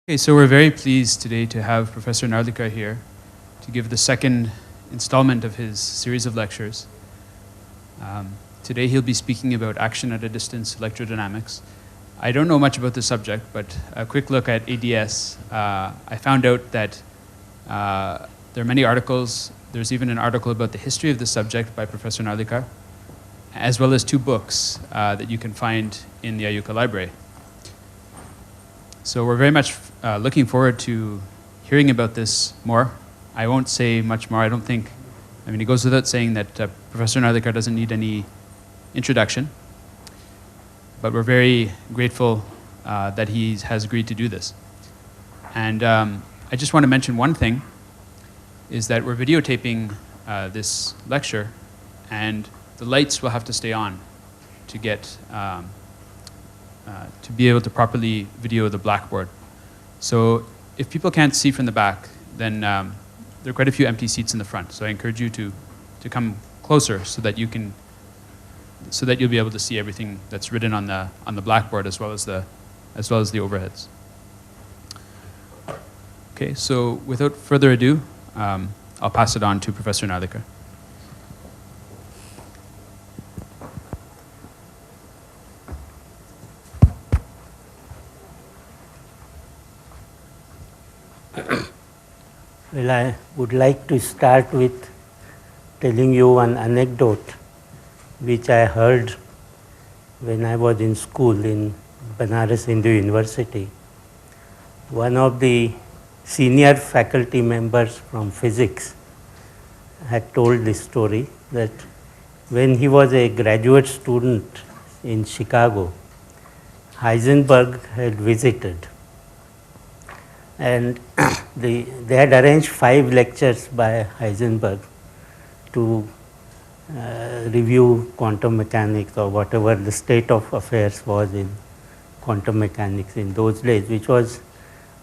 Okay, so we're very pleased today to have Professor Narlikar here to give the second installment of his series of lectures. Today he'll be speaking about action at a distance electrodynamics. I don't know much about the subject, but a quick look at ADS, I found out that there are many articles. There's even an article about the history of the subject by Professor Narlikar, as well as 2 books that you can find in the Ayuka library. So we're very much looking forward to hearing about this more. I won't say much more. I don't think, it goes without saying that Professor Narlikar doesn't need any introduction, but we're very grateful that he has agreed to do this. And I just want to mention one thing, is that we're videotaping this lecture, and the lights will have to stay on to get to be able to properly video the blackboard. So if people can't see from the back, then there are quite a few empty seats in the front. So I encourage you to come closer so that you'll be able to see everything that's written on the blackboard as well as the overheads. Okay, so without further ado, I'll pass it on to Professor Narlikar. Well, I would like to start with telling you an anecdote which I heard when I was in school in Banaras Hindu University. One of the senior faculty members from physics had told this story, that when he was a graduate student in Chicago, Heisenberg had visited. And they had arranged 5 lectures by Heisenberg to review quantum mechanics or whatever the state of affairs was in quantum mechanics in those days, which was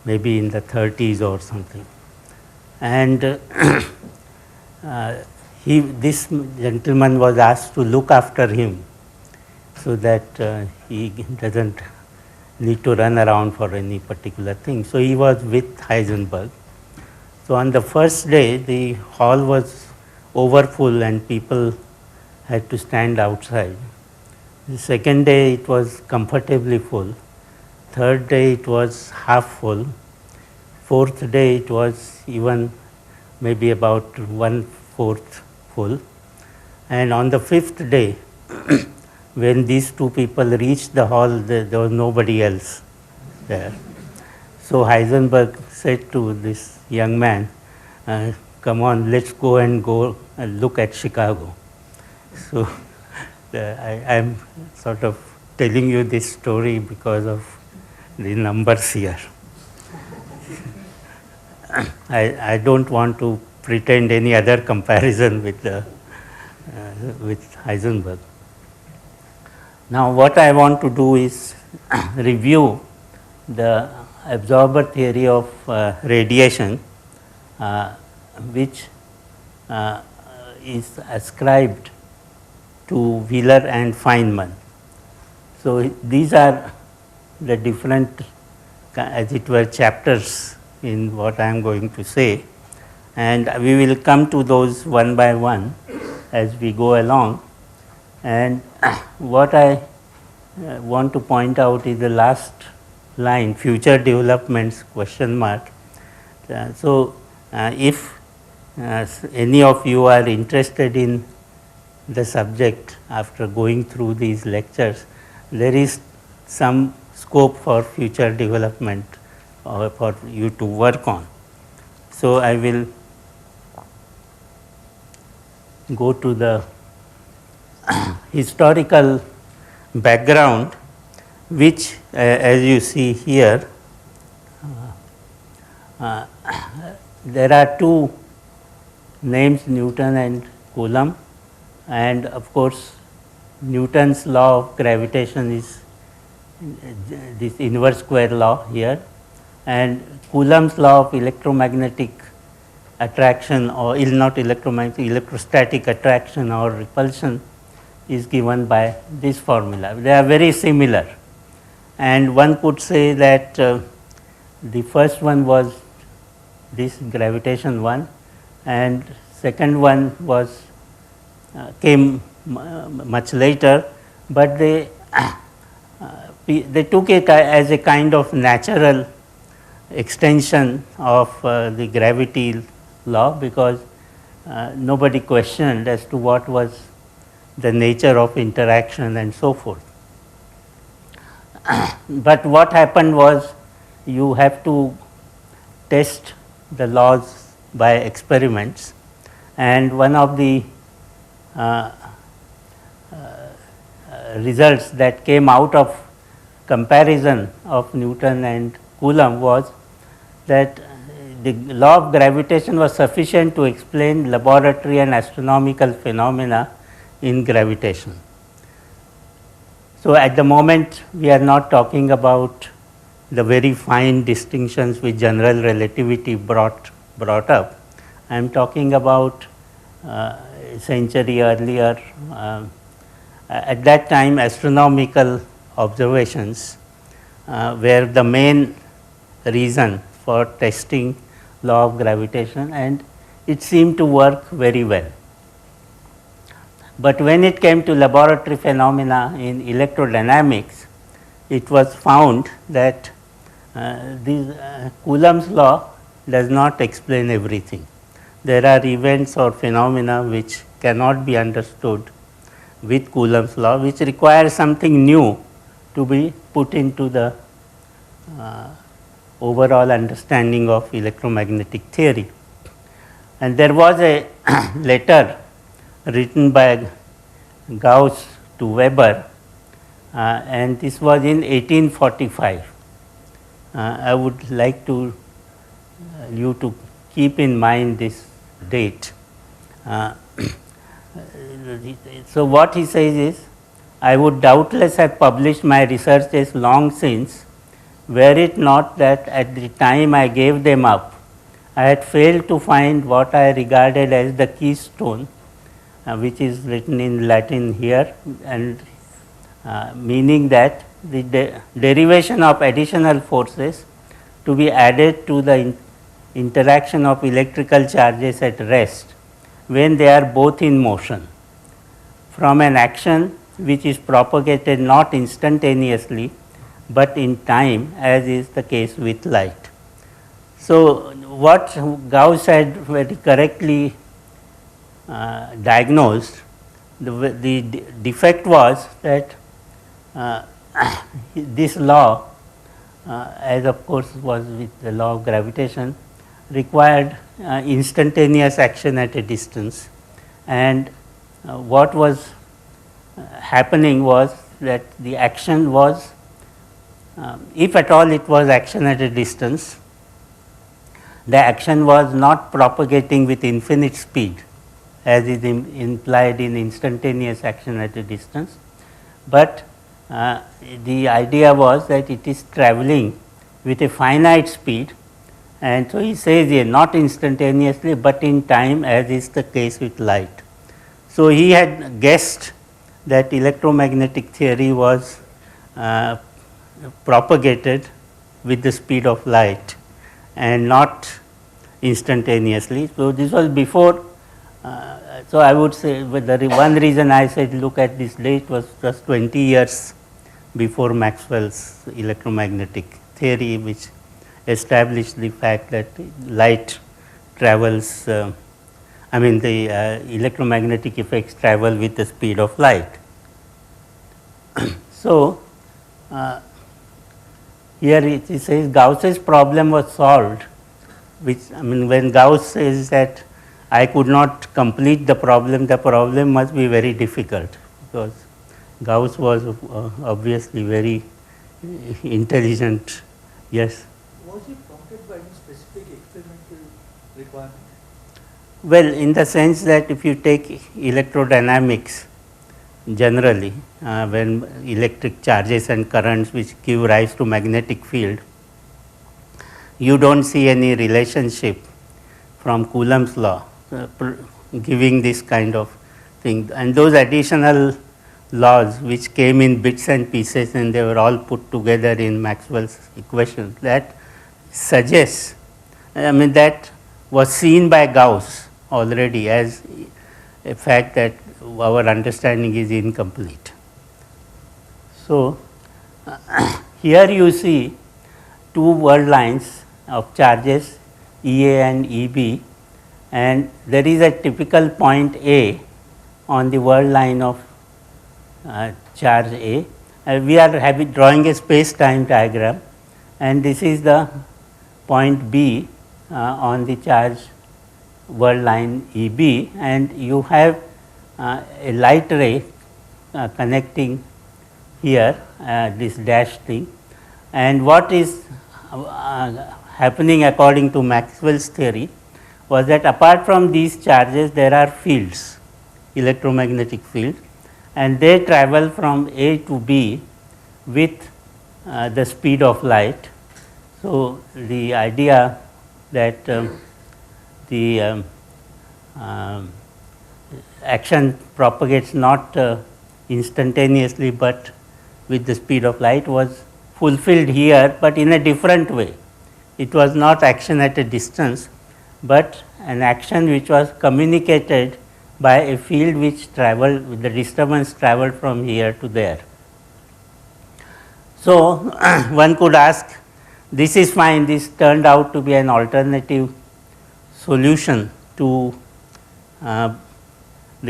maybe in the 30s or something. And this gentleman was asked to look after him so that he doesn't need to run around for any particular thing. So he was with Heisenberg. So on the first day, the hall was overfull and people had to stand outside. The second day, it was comfortably full. Third day, it was half full. Fourth day, it was even maybe about 1/4 full. And on the 5th day, when these 2 people reached the hall, there was nobody else there. So Heisenberg said to this young man, come on, let's go and look at Chicago. So I'm sort of telling you this story because of the numbers here. I don't want to pretend any other comparison with Heisenberg. Now what I want to do is review the absorber theory of radiation, which is ascribed to Wheeler and Feynman. So these are the different, as it were, chapters in what I am going to say, and we will come to those one by one as we go along. And what I want to point out is the last line, future developments, question mark. So if any of you are interested in the subject after going through these lectures, there is some scope for future development or for you to work on. So I will go to the historical background, which as you see here, there are 2 names, Newton and Coulomb, and of course Newton's law of gravitation is this inverse square law here, and Coulomb's law of electromagnetic attraction, or not electromagnetic, electrostatic attraction or repulsion is given by this formula. They are very similar, and one could say that The first one was this gravitation one, and second one was came much later, but they took it as a kind of natural extension of the gravity law, because nobody questioned as to what was the nature of interaction and so forth. But what happened was, you have to test the laws by experiments, and one of the results that came out of comparison of Newton and Coulomb was that the law of gravitation was sufficient to explain laboratory and astronomical phenomena in gravitation. So, at the moment we are not talking about the very fine distinctions which general relativity brought up. I am talking about a century earlier. At that time, astronomical observations were the main reason for testing law of gravitation, and it seemed to work very well. But when it came to laboratory phenomena in electrodynamics, it was found that Coulomb's law does not explain everything. There are events or phenomena which cannot be understood with Coulomb's law, which requires something new to be put into the overall understanding of electromagnetic theory. And there was a letter written by Gauss to Weber, and this was in 1845. I would like you to keep in mind this date. So, what he says is, I would doubtless have published my researches long since, were it not that at the time I gave them up, I had failed to find what I regarded as the keystone, which is written in Latin here, and meaning that the derivation of additional forces to be added to the interaction of electrical charges at rest when they are both in motion, from an action which is propagated not instantaneously but in time, as is the case with light. So, what Gauss had very correctly diagnosed, the defect was that this law, as of course was with the law of gravitation, required instantaneous action at a distance, and what was happening was that the action was, if at all it was action at a distance, the action was not propagating with infinite speed as is implied in instantaneous action at a distance, but the idea was that it is travelling with a finite speed, and so he says here not instantaneously but in time, as is the case with light. So, he had guessed that electromagnetic theory was propagated with the speed of light and not instantaneously. So, this was before. So, I would say the one reason I said look at this date was just 20 years before Maxwell's electromagnetic theory, which established the fact that light travels, the electromagnetic effects travel with the speed of light. So, here it says Gauss's problem was solved, which when Gauss says that I could not complete the problem must be very difficult, because Gauss was obviously very intelligent. Yes? Was he prompted by any specific experimental requirement? Well, in the sense that if you take electrodynamics generally, when electric charges and currents which give rise to magnetic field, you do not see any relationship from Coulomb's law giving this kind of thing, and those additional laws which came in bits and pieces and they were all put together in Maxwell's equations, that suggests, I mean, that was seen by Gauss already as a fact that our understanding is incomplete. So, here you see two world lines of charges EA and EB, and there is a typical point A on the world line of charge A. We are drawing a space-time diagram, and this is the point B on the charge world line EB, and you have a light ray connecting here, this dash thing. And what is happening according to Maxwell's theory was that apart from these charges there are fields, electromagnetic fields, and they travel from A to B with the speed of light. So, the idea that the action propagates not instantaneously, but with the speed of light was fulfilled here, but in a different way. It was not action at a distance, but an action which was communicated by a field which traveled, the disturbance traveled from here to there. So, one could ask, this is fine, this turned out to be an alternative solution to the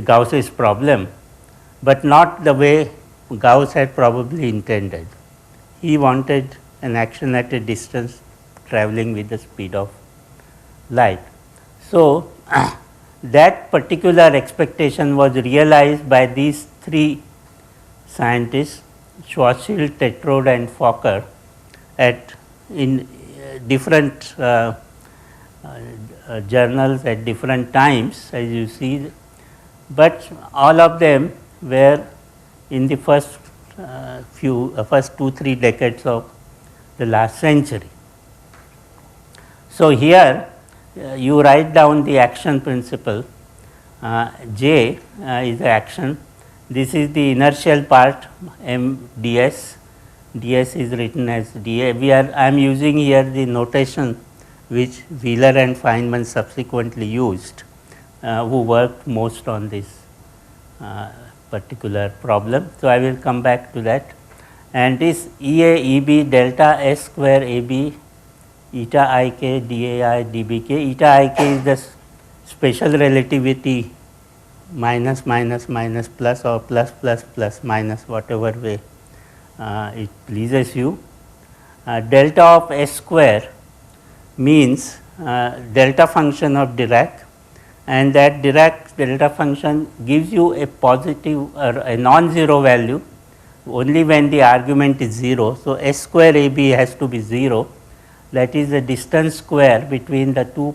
Gauss's problem, but not the way Gauss had probably intended. He wanted an action at a distance traveling with the speed of light. So, that particular expectation was realized by these three scientists, Schwarzschild, Tetrode and Fokker, in different journals at different times, as you see, but all of them were in the first 2-3 decades of the last century. So, here you write down the action principle. J is the action. This is the inertial part, m ds. ds is written as dA. I am using here the notation which Wheeler and Feynman subsequently used, who worked most on this particular problem. So, I will come back to that. And this EA, EB, delta S square AB, eta ik, dAi, dBk. Eta ik is the special relativity minus minus minus plus or plus plus plus minus, whatever way it pleases you. Delta of S square means delta function of Dirac, and that Dirac delta function gives you a positive or a non-zero value only when the argument is 0. So, S square AB has to be 0, that is the distance square between the 2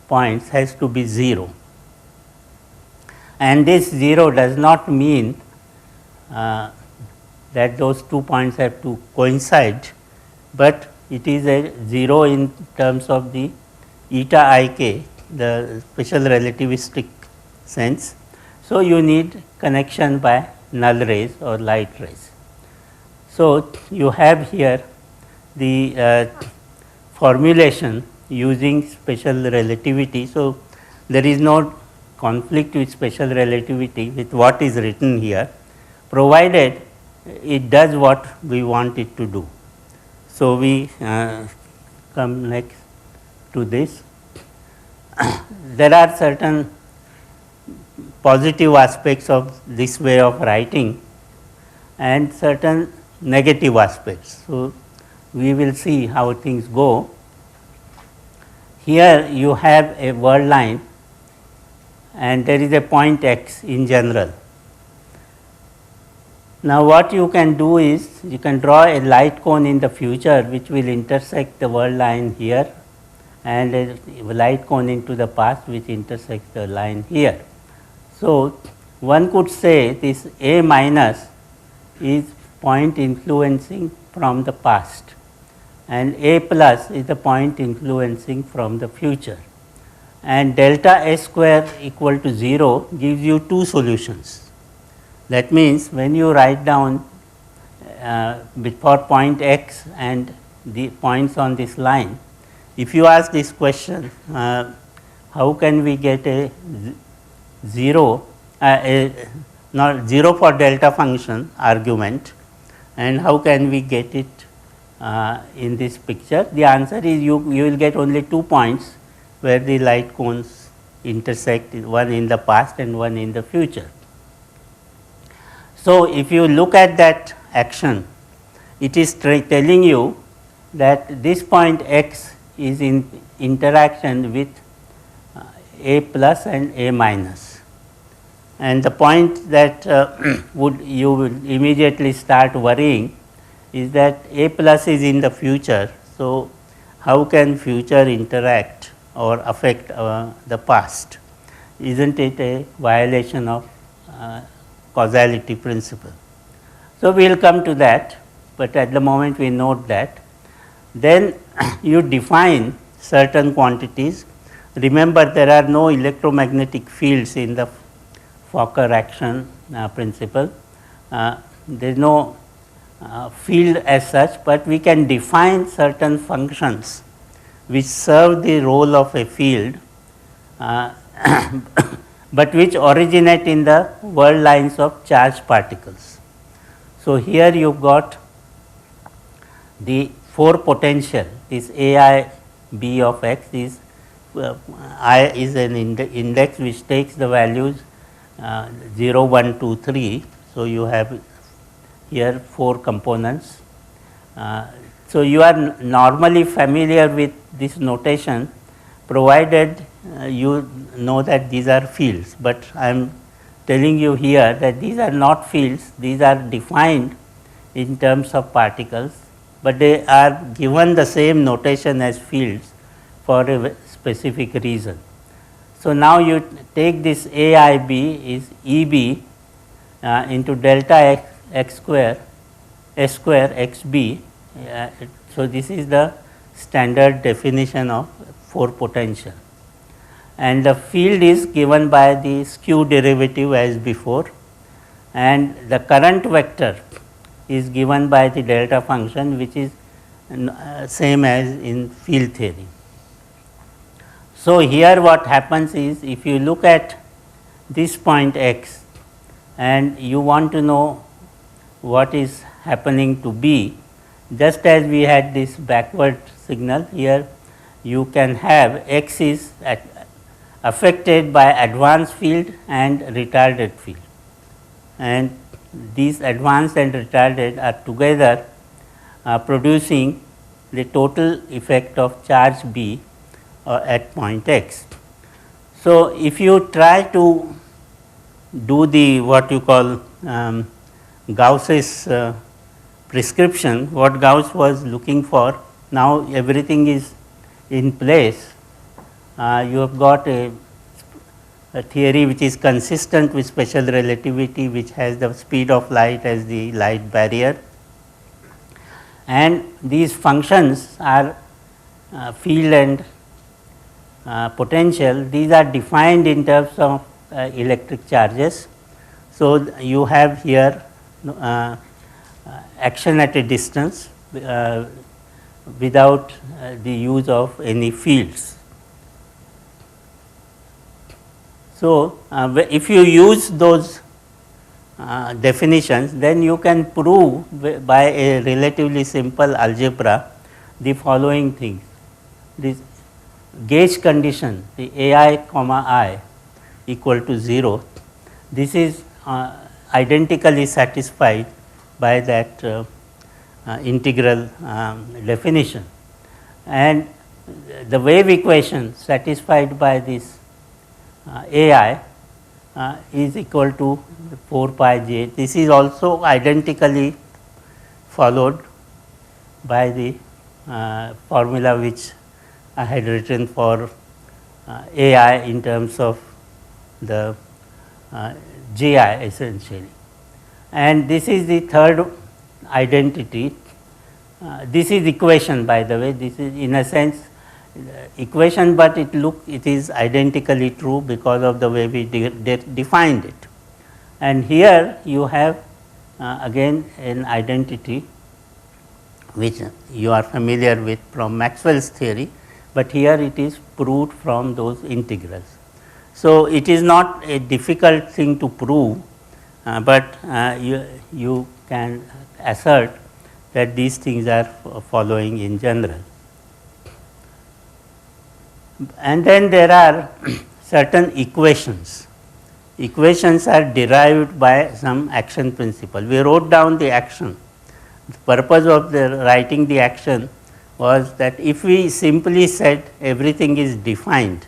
points has to be 0. And this 0 does not mean that those 2 points have to coincide, but it is a 0 in terms of the eta ik, the special relativistic sense. So, you need connection by null rays or light rays. So, you have here the formulation using special relativity. So, there is no conflict with special relativity with what is written here, provided it does what we want it to do. So, we come next to this. There are certain positive aspects of this way of writing and certain negative aspects. So, we will see how things go. Here you have a world line and there is a point x in general. Now, what you can do is you can draw a light cone in the future which will intersect the world line here, and a light cone into the past which intersects the line here. So, one could say this A minus is point influencing from the past and A plus is the point influencing from the future, and delta S square equal to 0 gives you two solutions. That means, when you write down for point x and the points on this line, if you ask this question, how can we get a 0, not 0 for delta function argument, and how can we get it in this picture? The answer is you will get only 2 points where the light cones intersect, one in the past and one in the future. So, if you look at that action, it is telling you that this point x is in interaction with a plus and a minus, and the point that you will immediately start worrying is that a plus is in the future. So, how can future interact or affect the past? Isn't it a violation of causality principle? So, we will come to that, but at the moment we note that. Then you define certain quantities. Remember, there are no electromagnetic fields in the Fokker action principle. There is no field as such, but we can define certain functions which serve the role of a field, but which originate in the world lines of charged particles. So, here you have got the 4 potential, this ai b of x is I is an index which takes the values 0, 1, 2, 3. So, you have here 4 components. So, you are normally familiar with this notation, provided you know that these are fields, but I am telling you here that these are not fields, these are defined in terms of particles, but they are given the same notation as fields for a specific reason. So, now you take this AIB is EB into delta x square S square xb. So, this is the standard definition of 4 potential, and the field is given by the skew derivative as before, and the current vector is given by the delta function, which is same as in field theory. So, here what happens is, if you look at this point x and you want to know what is happening to B, just as we had this backward signal, here you can have x is affected by advanced field and retarded field, and these advanced and retarded are together producing the total effect of charge B at point x. So, if you try to do the what you call Gauss's prescription, what Gauss was looking for, now everything is in place. You have got a theory which is consistent with special relativity, which has the speed of light as the light barrier, and these functions are field and potential. These are defined in terms of electric charges. So, you have here action at a distance without the use of any fields. So, if you use those definitions, then you can prove by a relatively simple algebra the following things. This gauge condition, the ai comma I equal to 0, this is identically satisfied by that integral definition, and the wave equation satisfied by this ai is equal to 4 pi j. This is also identically followed by the formula which I had written for ai in terms of the ji essentially, and this is the third identity. This is equation, by the way, this is in a sense equation, but it is identically true because of the way we defined it. And here you have again an identity which you are familiar with from Maxwell's theory, but here it is proved from those integrals. So, it is not a difficult thing to prove, but you can assert that these things are following in general. And then there are certain equations. Equations are derived by some action principle. We wrote down the action. The purpose of writing the action was that if we simply said everything is defined,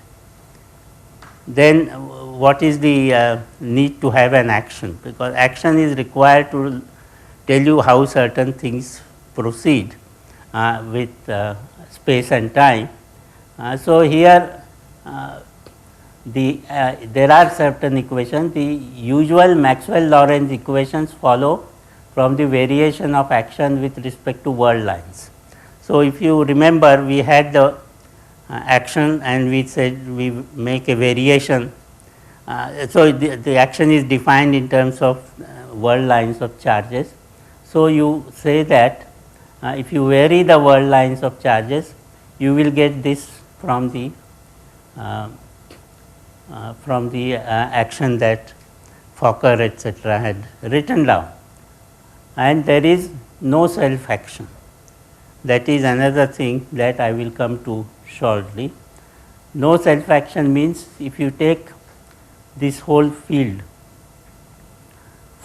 then what is the need to have an action? Because action is required to tell you how certain things proceed with space and time. So, here there are certain equations. The usual Maxwell-Lorentz equations follow from the variation of action with respect to world lines. So, if you remember, we had the action and we said we make a variation. So, the action is defined in terms of world lines of charges. So, you say that if you vary the world lines of charges, you will get this from the action that Fokker etc. had written down, and there is no self action. That is another thing that I will come to shortly. No self action means if you take this whole field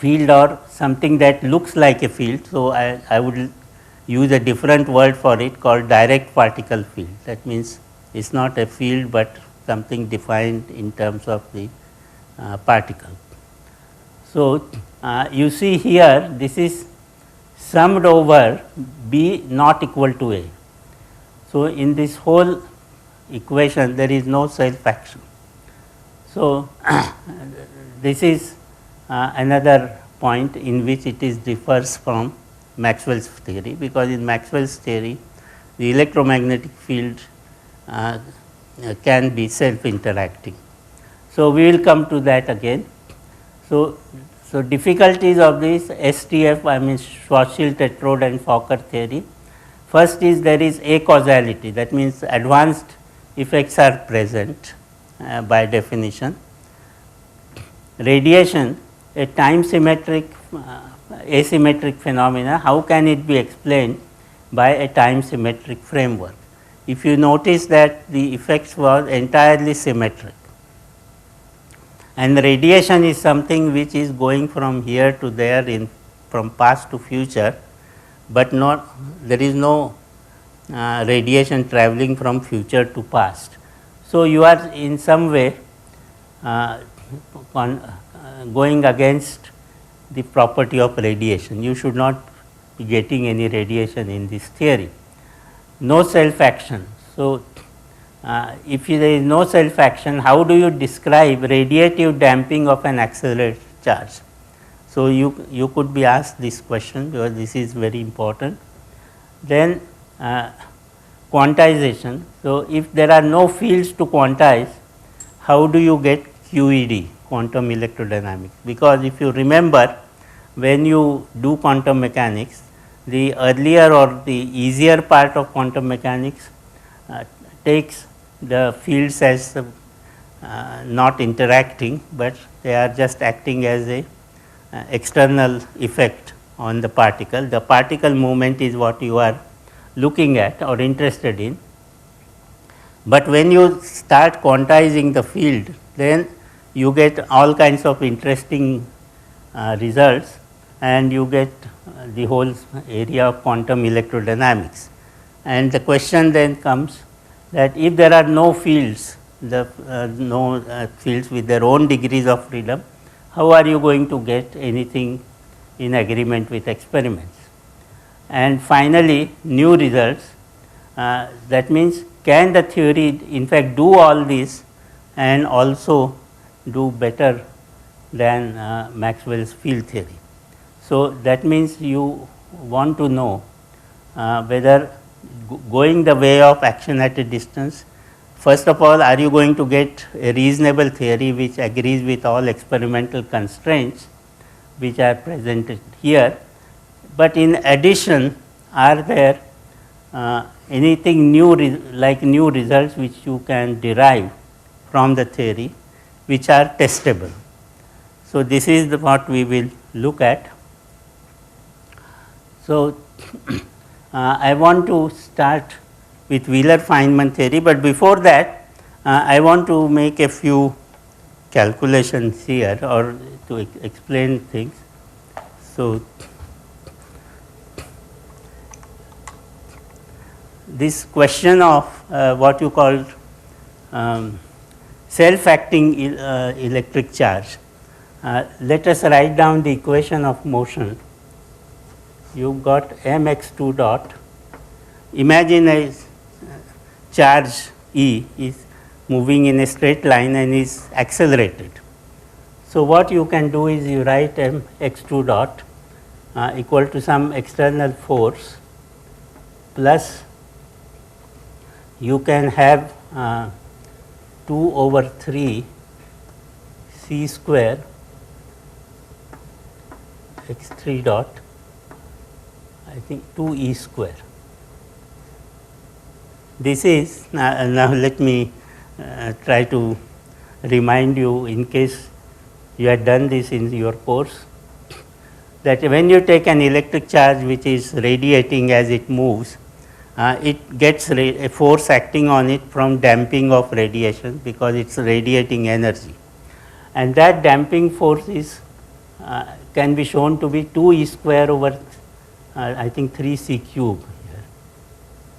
or something that looks like a field. So, I would use a different word for it called direct particle field. That means it is not a field, but something defined in terms of the particle. So, you see here this is summed over B not equal to A. So, in this whole equation there is no self action. So, this is another point in which it is differs from Maxwell's theory, because in Maxwell's theory the electromagnetic field can be self interacting. So, we will come to that again. So, difficulties of this STF, I mean Schwarzschild, Tetrode and Fokker theory. First is there is acausality, that means advanced effects are present by definition. Radiation, a time symmetric asymmetric phenomena, how can it be explained by a time symmetric framework? If you notice that the effects was entirely symmetric, and radiation is something which is going from here to there from past to future, but there is no radiation travelling from future to past. So, you are in some way going against the property of radiation. You should not be getting any radiation in this theory. No self action. So, if there is no self action, how do you describe radiative damping of an accelerated charge? So, you could be asked this question, because this is very important. Then quantization. So, if there are no fields to quantize, how do you get QED, quantum electrodynamics? Because if you remember, when you do quantum mechanics, the earlier or the easier part of quantum mechanics takes the fields as not interacting, but they are just acting as a external effect on the particle. The particle movement is what you are looking at or interested in. But when you start quantizing the field, then you get all kinds of interesting results, and you get the whole area of quantum electrodynamics. And the question then comes that if there are no fields, no fields with their own degrees of freedom, how are you going to get anything in agreement with experiments? And finally, new results, that means can the theory in fact do all this and also do better than Maxwell's field theory? So, that means you want to know whether going the way of action at a distance, first of all, are you going to get a reasonable theory which agrees with all experimental constraints which are presented here, but in addition, are there anything new like new results which you can derive from the theory which are testable. So, this is what we will look at. So, I want to start with Wheeler-Feynman theory, but before that I want to make a few calculations here or to explain things. So, this question of what you call self-acting electric charge, let us write down the equation of motion. You have got mx2 dot. Imagine a charge E is moving in a straight line and is accelerated. So, what you can do is you write mx2 dot equal to some external force plus you can have 2 over 3 c square x3 dot, I think 2 e square. This is now let me try to remind you, in case you had done this in your course, that when you take an electric charge which is radiating as it moves, it gets a force acting on it from damping of radiation because it is radiating energy, and that damping force is can be shown to be 2 e square over I think 3 c cube here,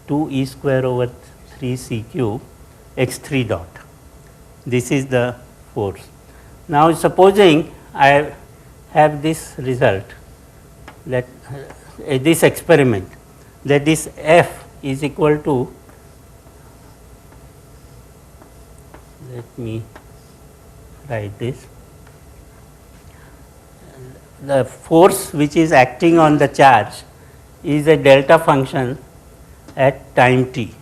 2 e square over 3 c cube x3 dot. This is the force. Now, supposing I have this result, that this experiment, that this F is equal to, let me write this, the force which is acting on the charge is a delta function at time t.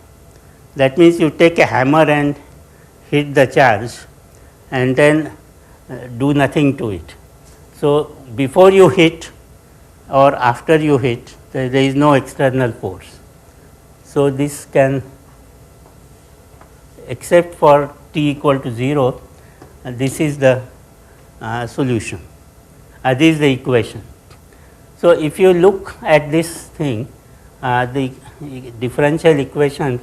That means you take a hammer and hit the charge and then do nothing to it. So, before you hit or after you hit, there is no external force. So, this can, except for t equal to 0, this is the solution. This is the equation. So, if you look at this thing, the differential equation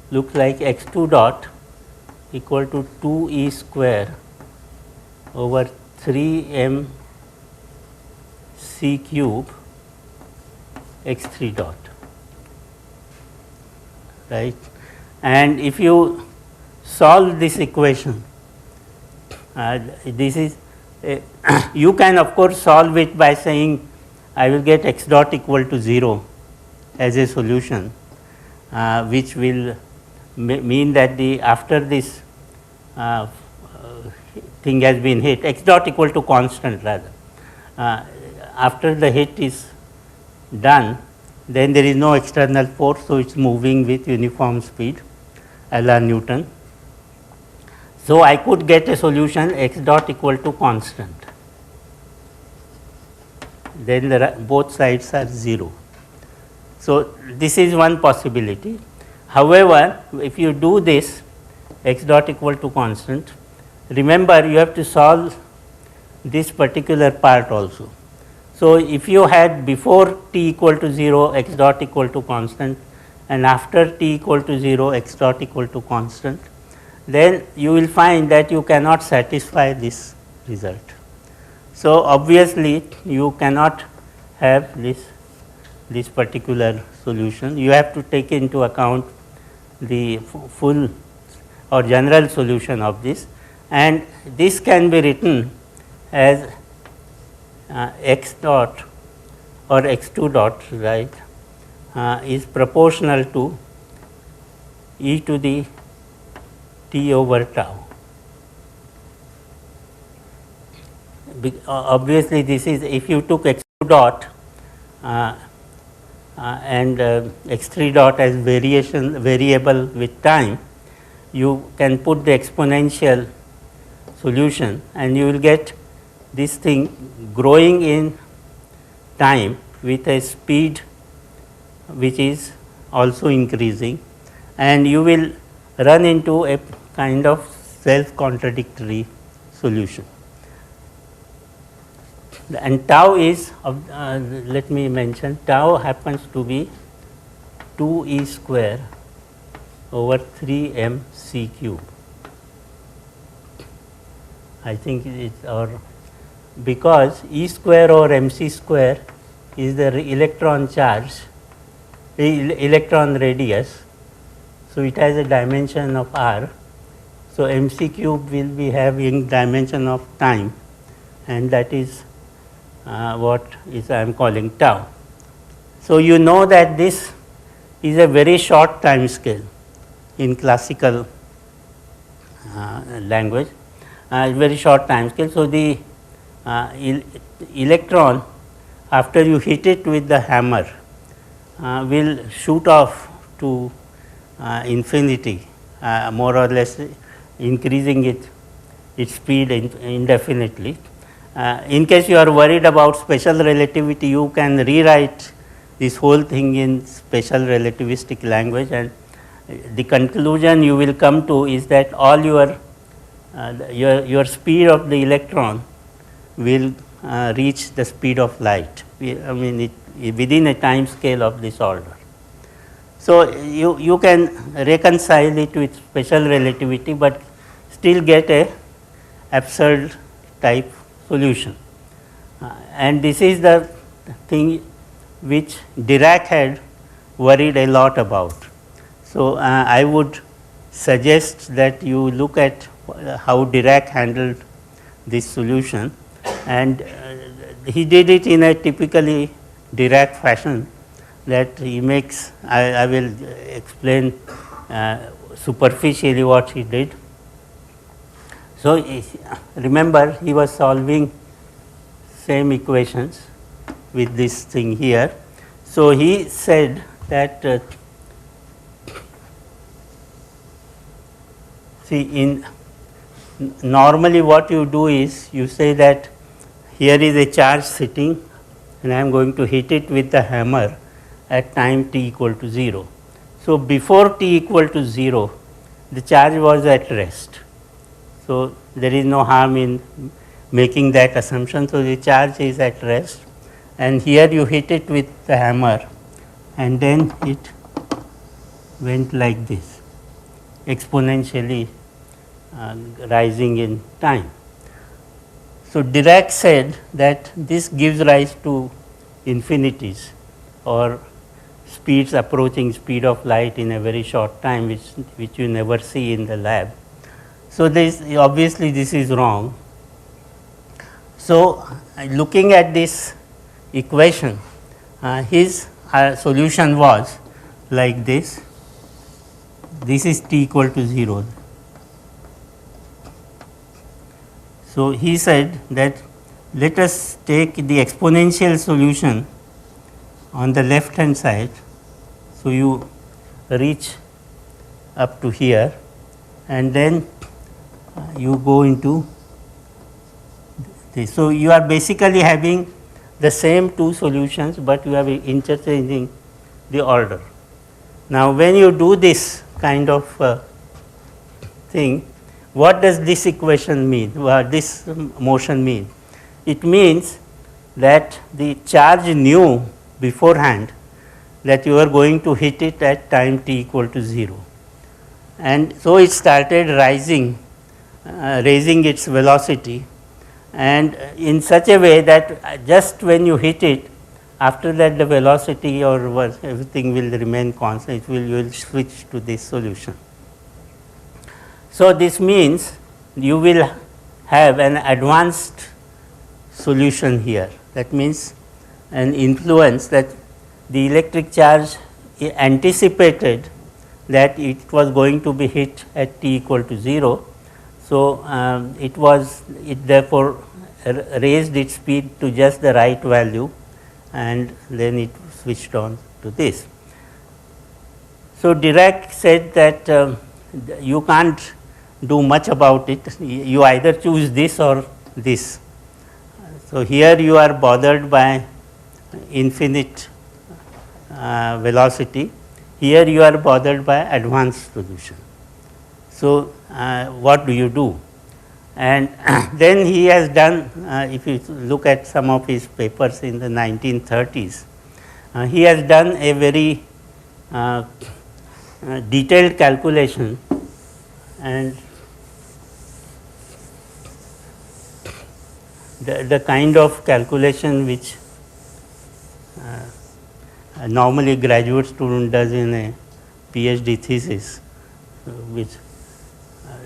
looks like x2 dot equal to 2 e square over 3 m c cube x3 dot, right. And if you solve this equation, this is you can of course solve it by saying I will get x dot equal to 0 as a solution, which will mean that the after this thing has been hit, x dot equal to constant rather, after the hit is done, then there is no external force, so it is moving with uniform speed, LR Newton. So, I could get a solution x dot equal to constant, then both sides are 0. So, this is one possibility. However, if you do this x dot equal to constant, remember you have to solve this particular part also. So, if you had before t equal to 0 x dot equal to constant and after t equal to 0 x dot equal to constant, then you will find that you cannot satisfy this result. So, obviously, you cannot have this particular solution. You have to take into account the full or general solution of this, and this can be written as x dot or x2 dot, right, is proportional to e to the t over tau. Obviously, this is if you took x2 dot and x3 dot as variable with time, you can put the exponential solution and you will get this thing growing in time with a speed which is also increasing, and you will run into a kind of self-contradictory solution. And tau is, let me mention, tau happens to be 2e square over 3mc cube. I think it's because E square over mc square is the electron charge, electron radius. So it has a dimension of r. So mc cube will be having dimension of time, and that is what is I am calling tau. So you know that this is a very short time scale in classical language, very short time scale. So the electron, after you hit it with the hammer, will shoot off to infinity, more or less increasing its speed indefinitely. In case you are worried about special relativity, you can rewrite this whole thing in special relativistic language, and the conclusion you will come to is that all your speed of the electron will reach the speed of light. I mean, within a time scale of this order. So you can reconcile it with special relativity, but still get a absurd type solution. And this is the thing which Dirac had worried a lot about. So I would suggest that you look at how Dirac handled this solution, and he did it in a typically Dirac fashion that he makes. I will explain superficially what he did. So remember, he was solving same equations with this thing here. So he said that normally what you do is you say that here is a charge sitting, and I am going to hit it with the hammer at time t equal to 0. So before t equal to 0, the charge was at rest. So there is no harm in making that assumption. So the charge is at rest, and here you hit it with the hammer, and then it went like this, exponentially rising in time. So Dirac said that this gives rise to infinities, or speeds approaching speed of light in a very short time, which you never see in the lab. So this, obviously this is wrong. So looking at this equation, his solution was like this. This is t equal to 0. So he said that let us take the exponential solution on the left hand side. So you reach up to here, and then you go into this. So you are basically having the same two solutions, but you are interchanging the order. Now when you do this kind of thing, what does this equation mean, this motion mean? It means that the charge knew beforehand that you are going to hit it at time t equal to 0, and so it started rising, raising its velocity, and in such a way that just when you hit it, after that the velocity or everything will remain constant. You will switch to this solution. So this means you will have an advanced solution here. That means an influence that the electric charge anticipated that it was going to be hit at t equal to 0. So it therefore raised its speed to just the right value, and then it switched on to this. So Dirac said that you can't do much about it. You either choose this or this. So here you are bothered by infinite velocity. Here you are bothered by advanced solution. So, what do you do? And then he has done, if you look at some of his papers in the 1930s, he has done a very detailed calculation, and the kind of calculation which normally graduate student does in a PhD thesis, which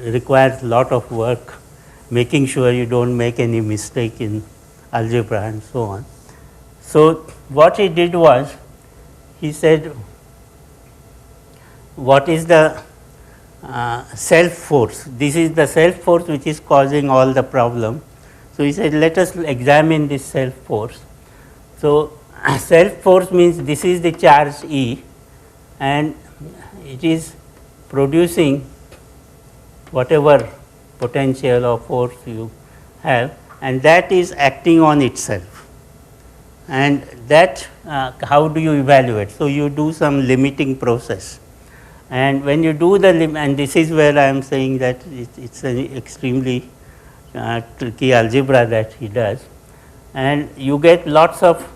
requires lot of work, making sure you don't make any mistake in algebra and so on. So, what he did was, he said, what is the self force? This is the self force which is causing all the problem. So, he said, let us examine this self force. So, self force means this is the charge E, and it is producing whatever potential or force you have, and that is acting on itself. And that how do you evaluate? So, you do some limiting process, and when you do the and this is where I am saying that it's an extremely tricky algebra that he does, and you get lots of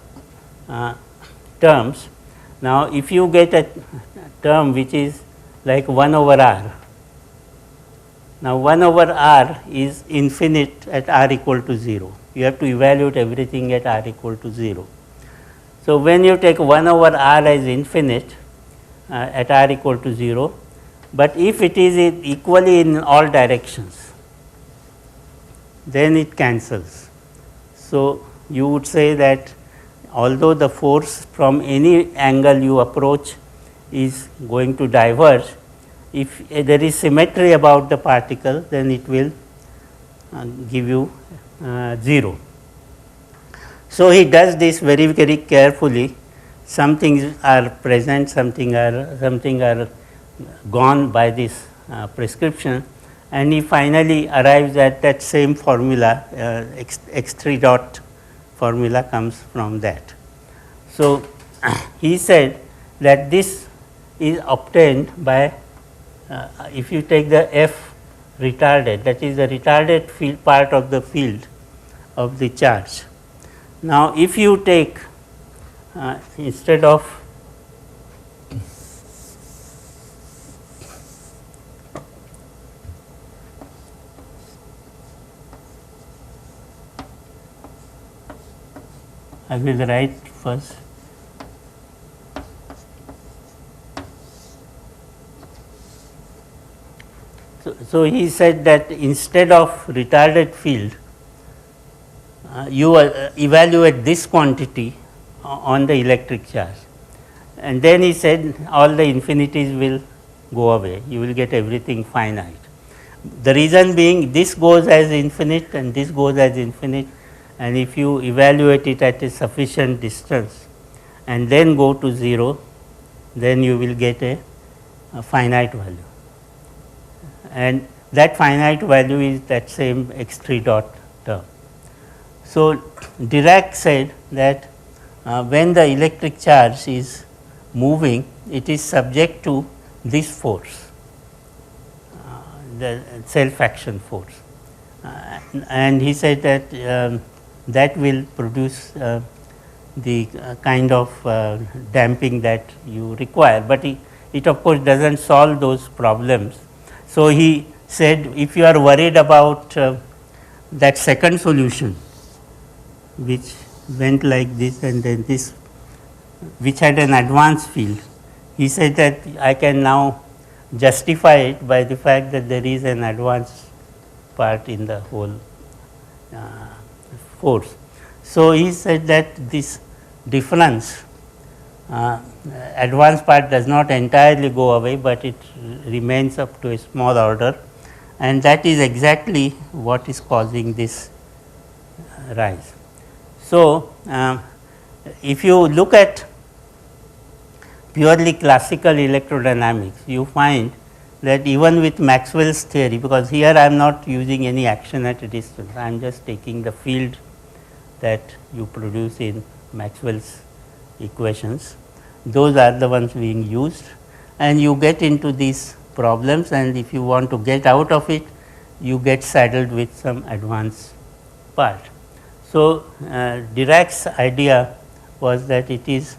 terms. Now, if you get a term which is like 1 over r, now 1 over r is infinite at r equal to 0. You have to evaluate everything at r equal to 0. So, when you take 1 over r as infinite at r equal to 0, but if it is equally in all directions, then it cancels. So, you would say that although the force from any angle you approach is going to diverge, if there is symmetry about the particle, then it will give you 0. So, he does this very, very carefully. Some things are present, something are gone by this prescription, and he finally arrives at that same formula, x3 dot formula comes from that. So, he said that this is obtained by if you take the F retarded, that is the retarded field part of the field of the charge. Now, if you take instead of I will write first. So, he said that instead of retarded field, you evaluate this quantity on the electric charge, and then he said all the infinities will go away, you will get everything finite. The reason being, this goes as infinite and this goes as infinite, and if you evaluate it at a sufficient distance and then go to 0, then you will get a finite value, and that finite value is that same x3 dot term. So, Dirac said that when the electric charge is moving, it is subject to this force, the self action force, and he said that that will produce the kind of damping that you require, but it of course does not solve those problems. So, he said if you are worried about that second solution which went like this and then this, which had an advanced field, he said that I can now justify it by the fact that there is an advanced part in the whole force. So, he said that this difference, advanced part does not entirely go away, but it remains up to a small order, and that is exactly what is causing this rise. So, if you look at purely classical electrodynamics, you find that even with Maxwell's theory, because here I am not using any action at a distance, I am just taking the field that you produce in Maxwell's equations, those are the ones being used, and you get into these problems, and if you want to get out of it, you get saddled with some advanced part. So, Dirac's idea was that it is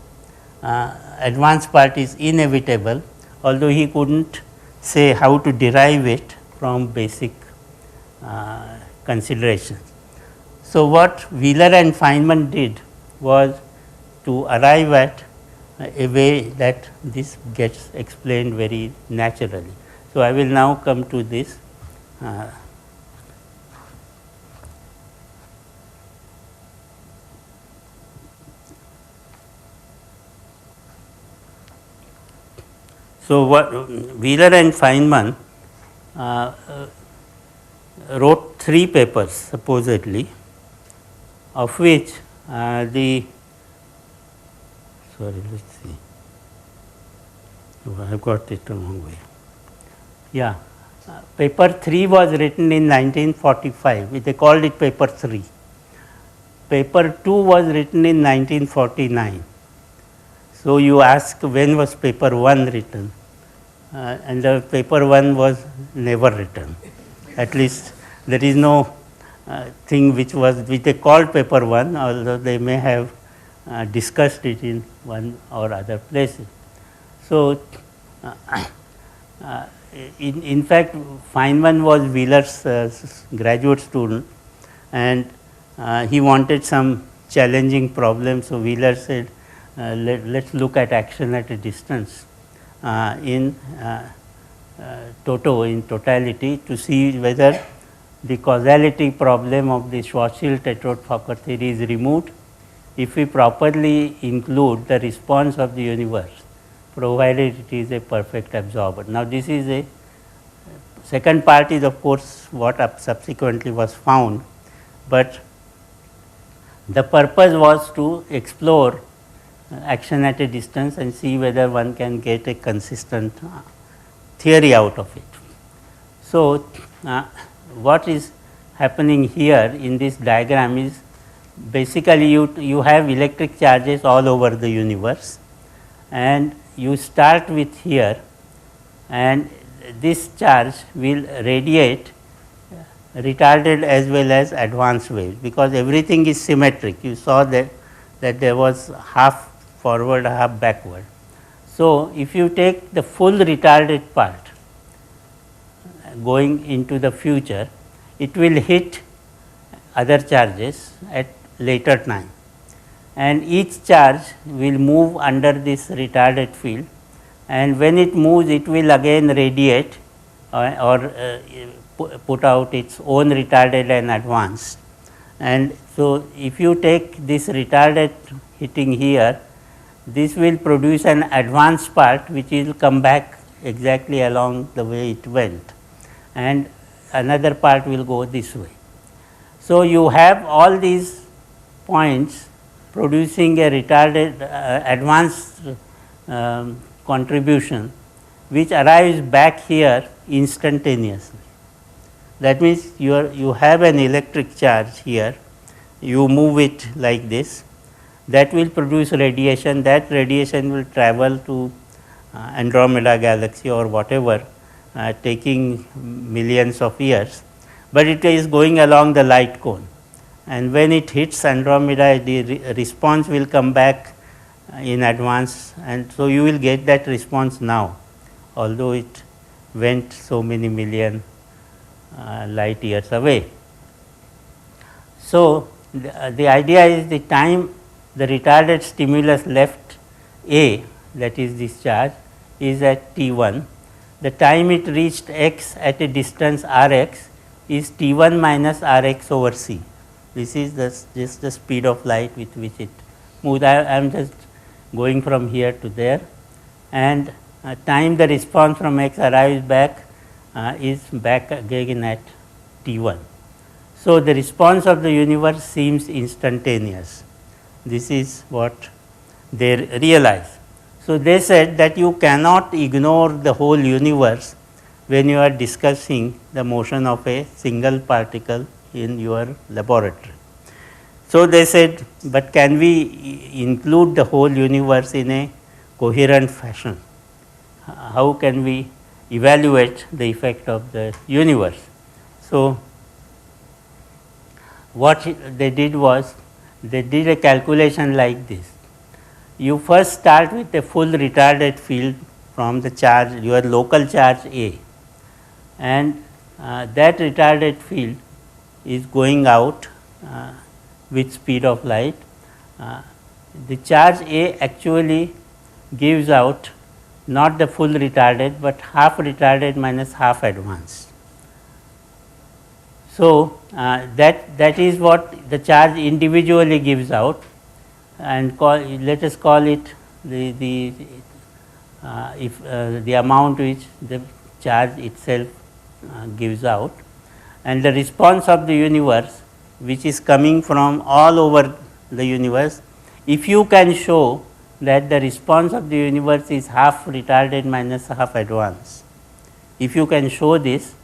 advanced part is inevitable, although he could not say how to derive it from basic considerations. So, what Wheeler and Feynman did was to arrive at a way that this gets explained very naturally. So, I will now come to this. So, what Wheeler and Feynman wrote 3 papers supposedly, of which let us see, I have got it the wrong way. Yeah, paper 3 was written in 1945, they called it paper 3. Paper 2 was written in 1949. So, you ask when was paper 1 written, and the paper 1 was never written. At least there is no thing which they called paper 1, although they may have discussed it in one or other places. So, in fact, Feynman was Wheeler's graduate student, and he wanted some challenging problems. So, Wheeler said, let us look at action at a distance in totality to see whether the causality problem of the Schwarzschild-Tetrode-Fokker theory is removed if we properly include the response of the universe, provided it is a perfect absorber. Now, this is a second part is of course what subsequently was found, but the purpose was to explore action at a distance and see whether one can get a consistent theory out of it. So, what is happening here in this diagram is basically you have electric charges all over the universe, and you start with here, and this charge will radiate retarded as well as advanced waves, because everything is symmetric. You saw that there was half forward, half backward. So, if you take the full retarded part going into the future, it will hit other charges at later time, and each charge will move under this retarded field, and when it moves it will again radiate or put out its own retarded and advanced. And so, if you take this retarded hitting here, this will produce an advanced part which will come back exactly along the way it went, and another part will go this way. So, you have all these points producing a retarded advanced contribution which arrives back here instantaneously. That means, you have an electric charge here, you move it like this, that will produce radiation, that radiation will travel to Andromeda galaxy or whatever, taking millions of years, but it is going along the light cone, and when it hits Andromeda, the response will come back in advance, and so you will get that response now, although it went so many million light years away. So, the idea is the time the retarded stimulus left A, that is this charge, is at t1. The time it reached x at a distance rx is t1 minus rx over c. This is just the speed of light with which it moves. I am just going from here to there, and time the response from x arrives back is back again at t1. So, the response of the universe seems instantaneous. This is what they realized. So, they said that you cannot ignore the whole universe when you are discussing the motion of a single particle in your laboratory. So, they said, but can we include the whole universe in a coherent fashion? how can we evaluate the effect of the universe. So, what they did was, they did a calculation like this. You first start with a full retarded field from the charge, your local charge A, and that retarded field is going out with speed of light. The charge A actually gives out not the full retarded, but half retarded minus half advanced. So, that is what the charge individually gives out, and let us call it the amount which the charge itself gives out, and the response of the universe, which is coming from all over the universe. If you can show that the response of the universe is half retarded minus half advanced, if you can show this,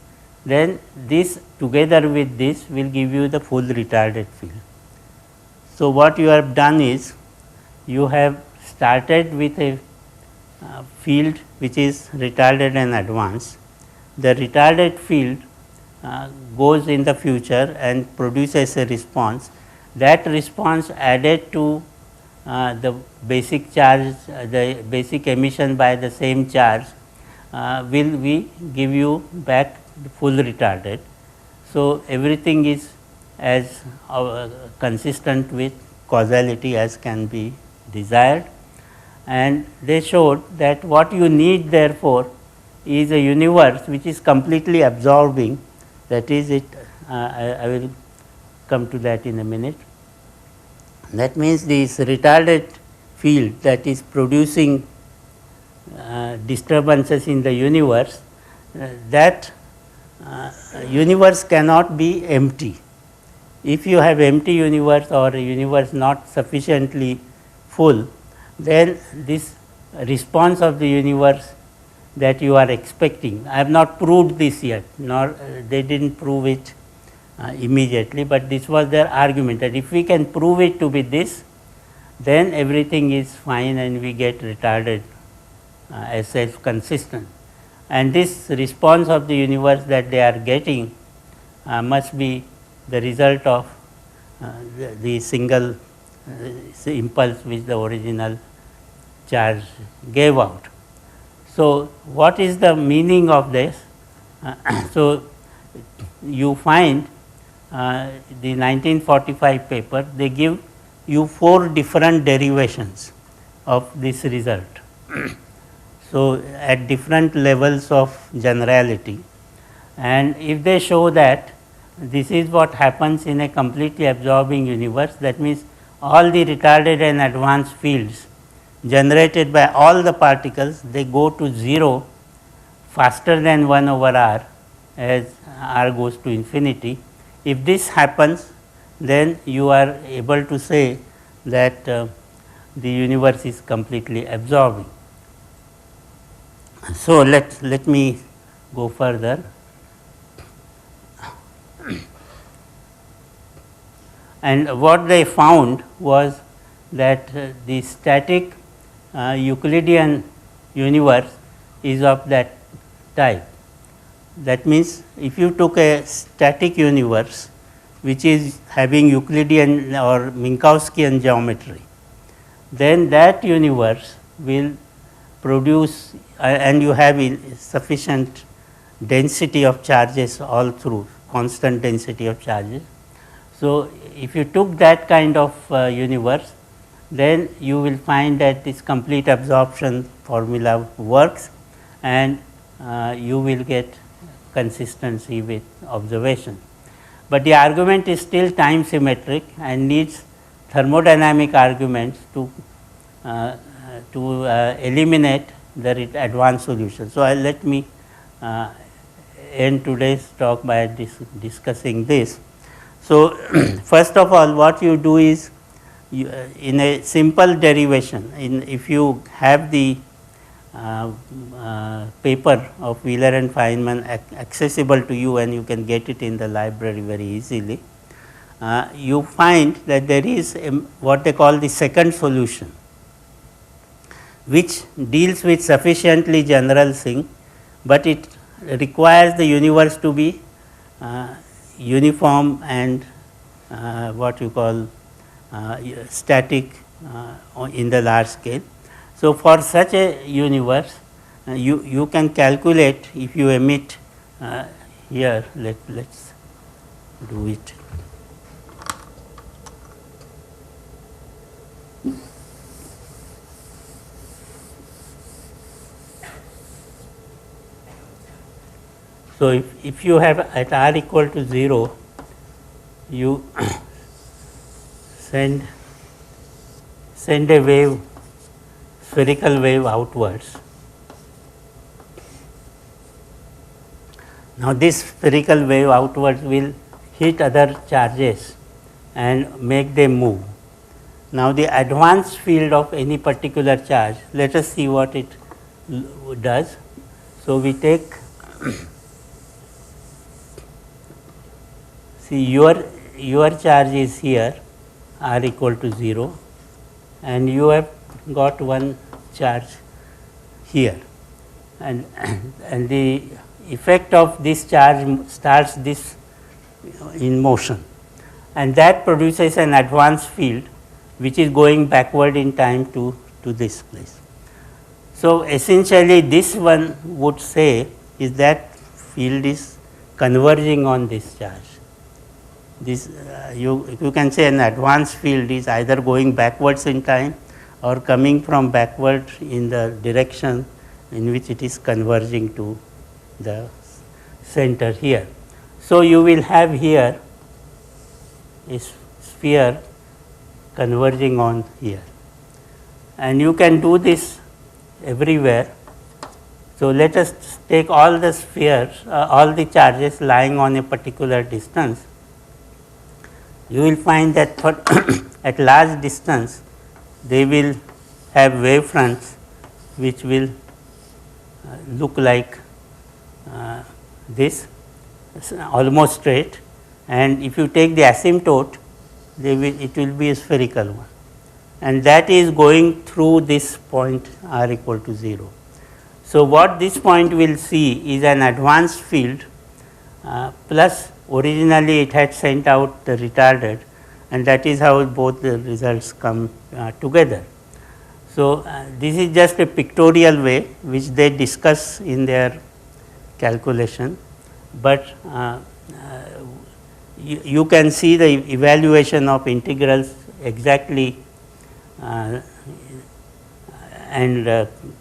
then this together with this will give you the full retarded field. So, what you have done is, you have started with a field which is retarded and advanced. The retarded field goes in the future and produces a response. That response added to the basic charge, the basic emission by the same charge will give you back the full retarded. So, everything is as consistent with causality as can be desired, and they showed that what you need therefore is a universe which is completely absorbing. That is it, I will come to that in a minute. That means this retarded field that is producing disturbances in the universe, that universe cannot be empty. If you have empty universe or a universe not sufficiently full, then this response of the universe that you are expecting, I have not proved this yet, nor they did not prove it immediately, but this was their argument, that if we can prove it to be this, then everything is fine and we get retarded as self consistent. And this response of the universe that they are getting must be the result of the single impulse which the original charge gave out. So, what is the meaning of this? So, you find the 1945 paper, they give you 4 different derivations of this result. So, at different levels of generality, and if they show that this is what happens in a completely absorbing universe, that means all the retarded and advanced fields generated by all the particles, they go to 0 faster than 1 over r as r goes to infinity. If this happens, then you are able to say that the universe is completely absorbing. So, let me go further. And what they found was that the static Euclidean universe is of that type. That means, if you took a static universe which is having Euclidean or Minkowskian geometry, then that universe will produce and you have sufficient density of charges all through, constant density of charges. So, if you took that kind of universe, then you will find that this complete absorption formula works, and you will get consistency with observation. But the argument is still time symmetric and needs thermodynamic arguments to eliminate the advanced solution. So, let me end today's talk by discussing this. So, first of all, what you do is, in a simple derivation, if you have the paper of Wheeler and Feynman accessible to you and you can get it in the library very easily, you find that there is what they call the second solution. which deals with sufficiently general thing, but it requires the universe to be uniform and what you call static in the large scale. So, for such a universe, you can calculate if you emit here, let's do it. So, if you have at r equal to 0, you send a wave, spherical wave outwards. Now, this spherical wave outwards will hit other charges and make them move. Now, the advance field of any particular charge, let us see what it does. So, we take see your charge is here r equal to 0 and you have got one charge here, and the effect of this charge starts this in motion, and that produces an advance field which is going backward in time to this place. So, essentially this one would say is that field is converging on this charge. This you can say an advance field is either going backwards in time or coming from backward in the direction in which it is converging to the center here. So, you will have here a sphere converging on here, and you can do this everywhere. So, let us take all the spheres, all the charges lying on a particular distance. You will find that for at large distance they will have wave fronts which will look like this, almost straight, and if you take the asymptote, it will be a spherical one, and that is going through this point r equal to 0. So, what this point will see is an advance field plus originally it had sent out the retarded, and that is how both the results come together. So, this is just a pictorial way which they discuss in their calculation, but you can see the evaluation of integrals exactly and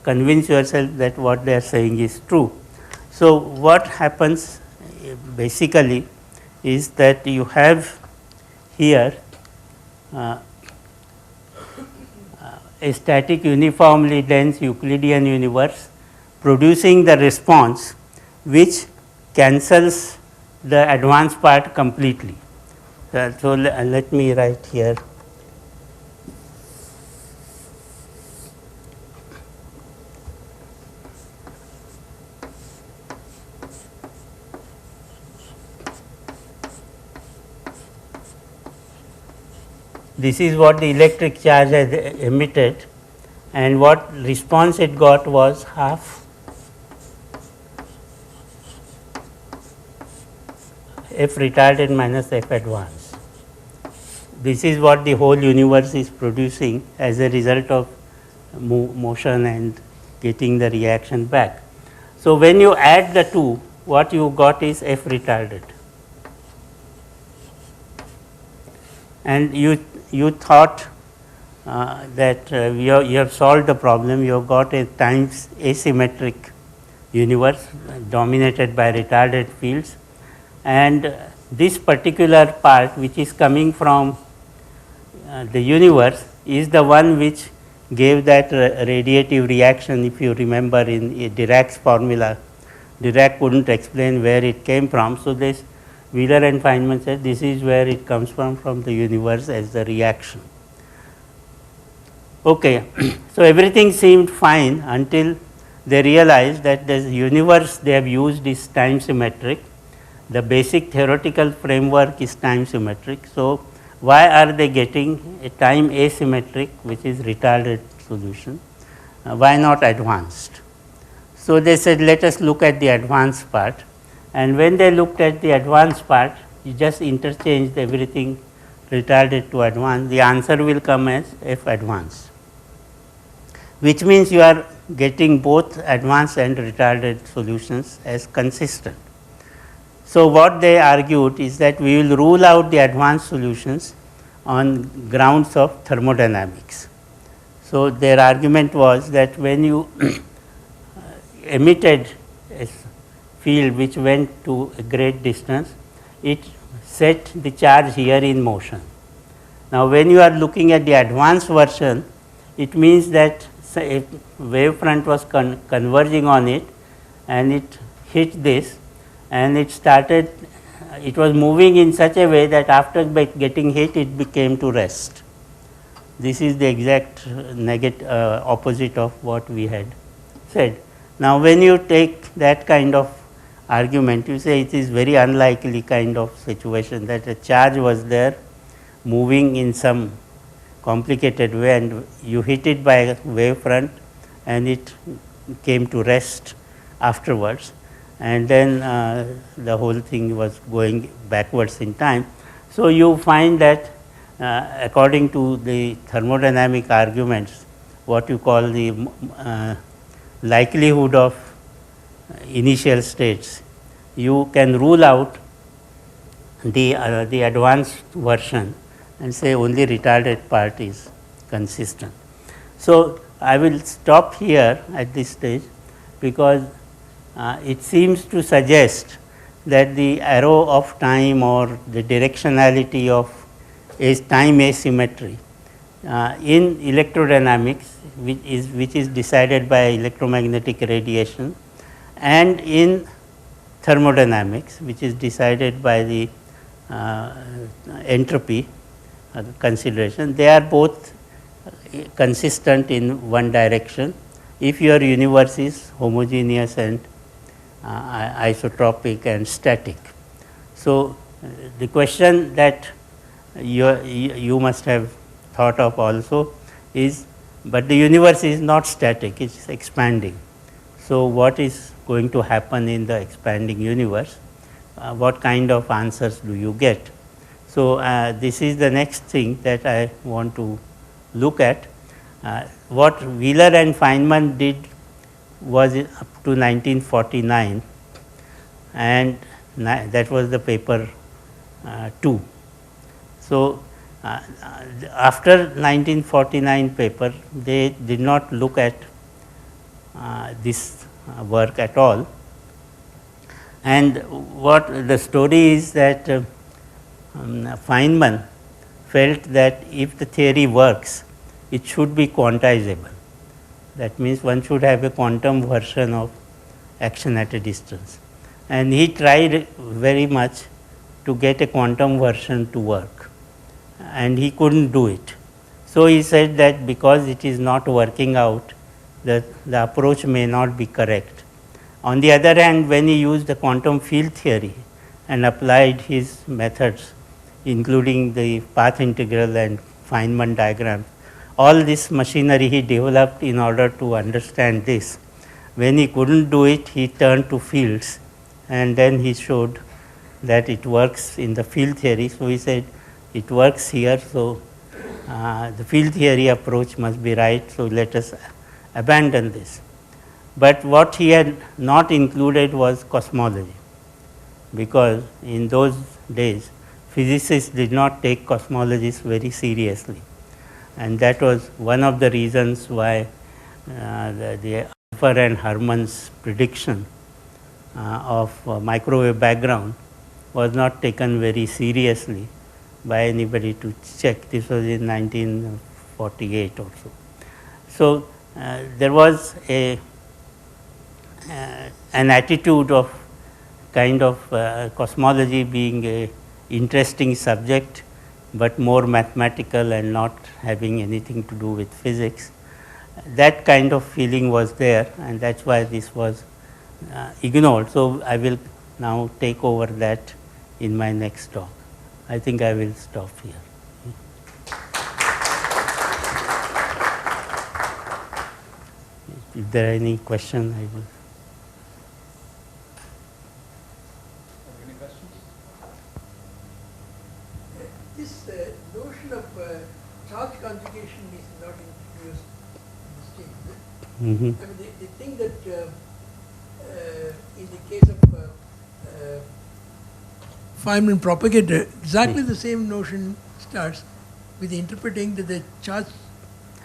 convince yourself that what they are saying is true. So, what happens basically is that you have here a static uniformly dense Euclidean universe producing the response which cancels the advance part completely. So, let me write here. This is what the electric charge has emitted, and what response it got was half f retarded minus f advance. This is what the whole universe is producing as a result of motion and getting the reaction back. So, when you add the two, what you got is f retarded, and you thought that you have solved the problem. You have got a times asymmetric universe dominated by retarded fields, and this particular part which is coming from the universe is the one which gave that radiative reaction. If you remember in Dirac's formula, Dirac couldn't explain where it came from. So, this Wheeler and Feynman said this is where it comes from the universe as the reaction. Okay. So, everything seemed fine until they realized that the universe they have used is time symmetric. The basic theoretical framework is time symmetric. So, why are they getting a time asymmetric which is retarded solution? why not advanced? So they said, let us look at the advanced part, and when they looked at the advanced part, you just interchanged everything retarded to advanced, the answer will come as F advanced, which means you are getting both advanced and retarded solutions as consistent. So what they argued is that we will rule out the advanced solutions on grounds of thermodynamics. So their argument was that when you emitted a field which went to a great distance, it set the charge here in motion. Now when you are looking at the advanced version, it means that a wave front was converging on it, and it hit this, and it started, it was moving in such a way that after getting hit, it became to rest. This is the exact opposite of what we had said. Now when you take that kind of argument, you say it is very unlikely kind of situation that a charge was there moving in some complicated way, and you hit it by a wave front and it came to rest afterwards, and then the whole thing was going backwards in time. So you find that according to the thermodynamic arguments, what you call the likelihood of initial states, you can rule out the advanced version and say only retarded part is consistent. So I will stop here at this stage, because it seems to suggest that the arrow of time or the directionality of time asymmetry in electrodynamics, which is decided by electromagnetic radiation, and in thermodynamics, which is decided by the entropy consideration, they are both consistent in one direction if your universe is homogeneous and isotropic and static. So the question that you must have thought of also is, but the universe is not static, it is expanding. So what is going to happen in the expanding universe? What kind of answers do you get? So this is the next thing that I want to look at. What Wheeler and Feynman did was up to 1949, and that was the paper 2. So after 1949 paper, they did not look at this work at all, and what the story is that Feynman felt that if the theory works, it should be quantizable. That means one should have a quantum version of action at a distance, and he tried very much to get a quantum version to work, and he couldn't do it. So he said that because it is not working out, the approach may not be correct. On the other hand, when he used the quantum field theory and applied his methods, including the path integral and Feynman diagram, all this machinery he developed in order to understand this. When he couldn't do it, he turned to fields, and then he showed that it works in the field theory. So he said it works here, so the field theory approach must be right, so let us abandon this. But what he had not included was cosmology, because in those days physicists did not take cosmologists very seriously, and that was one of the reasons why the Alpher and Herman's prediction of microwave background was not taken very seriously by anybody to check. This was in 1948 or so. So there was an attitude of kind of cosmology being a interesting subject, but more mathematical and not having anything to do with physics. That kind of feeling was there, and that's why this was ignored. So I will now take over that in my next talk. I think I will stop here. if there are any questions, I will. Any questions? This notion of charge conjugation is not introduced in this case. I mean, they think that in the case of Feynman propagator, exactly the same notion starts with interpreting that the charge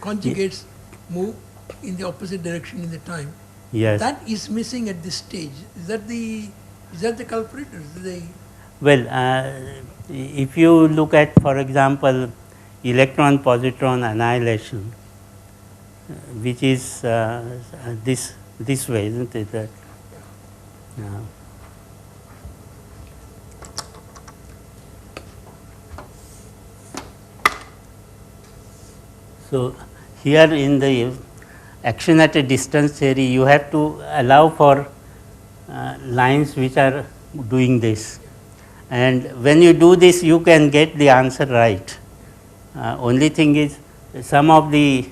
conjugates move in the opposite direction in the time. Yes. That is missing at this stage. Is that the culprit, or is the Well, if you look at, for example, electron-positron annihilation, which is this way, isn't it? That, so here in the action at a distance theory, you have to allow for lines which are doing this. And when you do this, you can get the answer right. Only thing is, some of the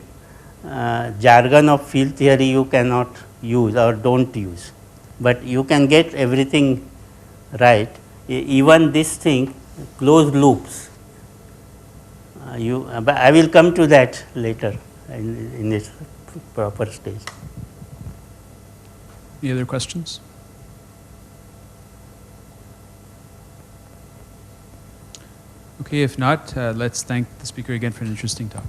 jargon of field theory you cannot use or don't use, but you can get everything right. Even this thing, closed loops, but I will come to that later in its proper stage. Any other questions? Okay, if not, let's thank the speaker again for an interesting talk.